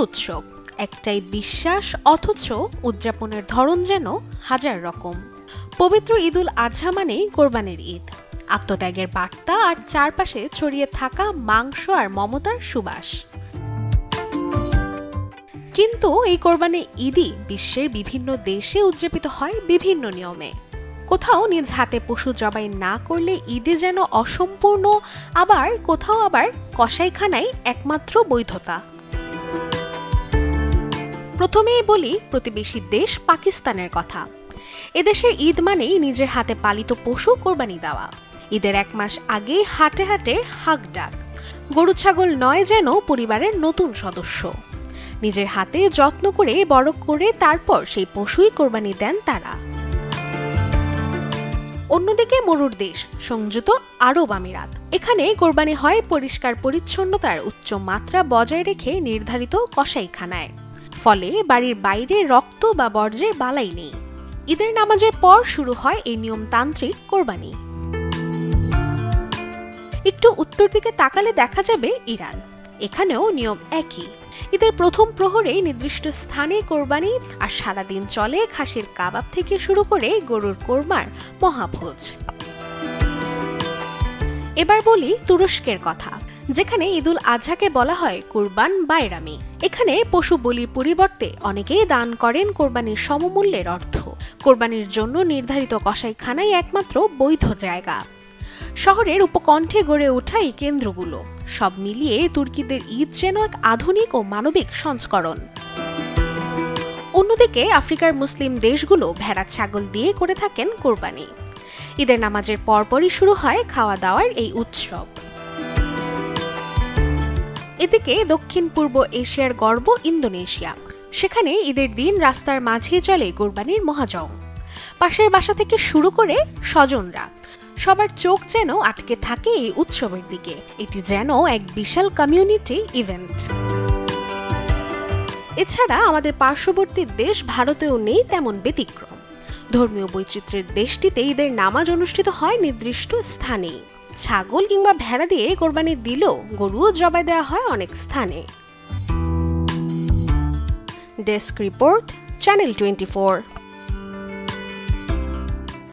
উৎসব, একটাই বিশ্বাস, অথচ উদযাপনের ধরন যেন হাজার রকম। পবিত্র ঈদুল আজহা মানেই কোরবানির ঈদ, আত্মত্যাগের বার্তা আর চারপাশে ছড়িয়ে থাকা মাংস আর মমতার সুবাস। কিন্তু এই কোরবানির ঈদই বিশ্বের বিভিন্ন দেশে উদযাপিত হয় বিভিন্ন নিয়মে। কোথাও নিজ হাতে পশু জবাই না করলে ঈদে যেন অসম্পূর্ণ, আবার কোথাও আবার কসাইখানায় একমাত্র বৈধতা। প্রথমেই বলি প্রতিবেশী দেশ পাকিস্তানের কথা। এদেশের ঈদ মানেই নিজের হাতে পালিত পশু কোরবানি দেওয়া। ঈদের 1 মাস আগে হাটে হাটে হাক ডাক। গরু ছাগল নয়, যেন পরিবারের নতুন সদস্য। নিজের হাতে যত্ন করে বড় করে তারপর সেই পশুই কোরবানি দেন তারা। অন্যদিকে মরুর দেশ সংযুক্ত আরব আমিরাত। এখানে কোরবানি হয় পরিষ্কার পরিচ্ছন্নতার উচ্চ মাত্রা বজায় রেখে নির্ধারিত কসাইখানায়। ফলে বাড়ির বাইরে রক্ত বা বর্জ্যের বালাই নেই। ঈদের নামাজের পর শুরু হয় এই নিয়মতান্ত্রিক কোরবানি। একটু উত্তর দিকে তাকালে দেখা যাবে ইরান। এখানেও নিয়ম একই। ঈদের প্রথম প্রহরে নির্দিষ্ট স্থানে কোরবানি, আর সারাদিন চলে খাসির কাবাব থেকে শুরু করে গরুর কোরমার মহাভোজ। এবার বলি তুরস্কের কথা, যেখানে ঈদুল আজহাকে বলা হয় কুরবান বাইরামি। এখানে পশু বলির পরিবর্তে অনেকেই দান করেন কোরবানির সমমূল্যের অর্থ। কোরবানির জন্য নির্ধারিত কসাইখানাই একমাত্র বৈধ জায়গা। শহরের উপকণ্ঠে গড়ে ওঠা এই কেন্দ্রগুলো সব মিলিয়ে তুর্কিদের ঈদ যেন এক আধুনিক ও মানবিক সংস্করণ। অন্যদিকে আফ্রিকার মুসলিম দেশগুলো ভেড়া ছাগল দিয়ে করে থাকেন কোরবানি। ঈদের নামাজের পরপরই শুরু হয় খাওয়া দাওয়ার এই উৎসব। এদিকে দক্ষিণ পূর্ব এশিয়ার গর্ব ইন্দোনেশিয়া। সেখানে ঈদের দিন রাস্তার মাঝে চলে কোরবানির মহাজং। পাশের বাসা থেকে শুরু করে স্বজনরা, সবার চোখ যেন আটকে থাকে এই উৎসবের দিকে। এটি যেন এক বিশাল কমিউনিটি ইভেন্ট। এছাড়া আমাদের পার্শ্ববর্তী দেশ ভারতেও নেই তেমন ব্যতিক্রম। ধর্মীয় বৈচিত্র্যের দেশটিতে ঈদের নামাজ অনুষ্ঠিত হয় নির্দিষ্ট স্থানেই। ছাগল কিংবা ভেড়া দিয়ে কোরবানি দিলেও গরুও জবাই দেওয়া হয় অনেক স্থানে। Desk report, channel 24।